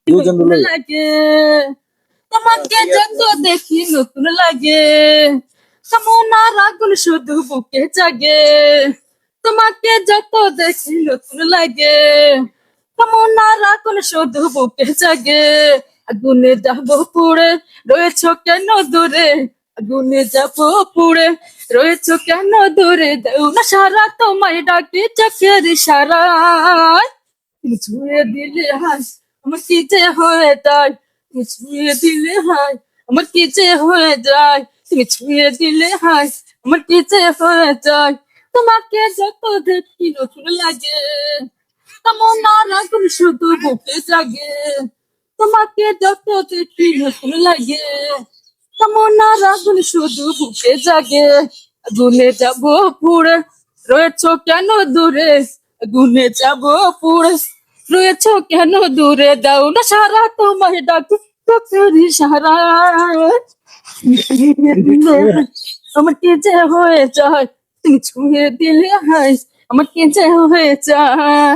নতুন লাগে তোমাকে যত দেখি নতুন লাগে কামনার আগুন শুধু বুকে জাগে তোমাকে যত দেখি নতুন লাগে কামনার আগুন শুধু বুকে জাগে আগুনে যাব পুড়ে রয়েছ কেন দূরে আগুনে যাব পুড়ে রয়েছ কেন দূরে দেও না সারা তোমায় ডাকি চোখের ইশারায় তুমি ছুঁয়ে দিলে হাস আমার কি যে হয়ে যায় তুমি ছুঁয়ে দিলে হাই আমার কি যে হয়ে যায় তুমি ছুঁয়ে দিলে হাই আমার কি যে হয়ে যায় তোমাকে যত দেখি নতুন লাগে তেমন আর আগুন শুধু বুকে জাগে তোমাকে যত দেখি নতুন লাগে তেমন আর আগুন শুধু বুকে জাগে আগুনে যাব পুড়ে রয়েছ কেন দূরে আগুনে যাব পুড়ে রয়েছ কেন দূরে দাও না সারা তোমায় ডাকি চোখের ইশারায় আমার কি যে হয়ে যায় তুমি ছুঁয়ে দিলে হাই আমার কি যে হয়ে যায়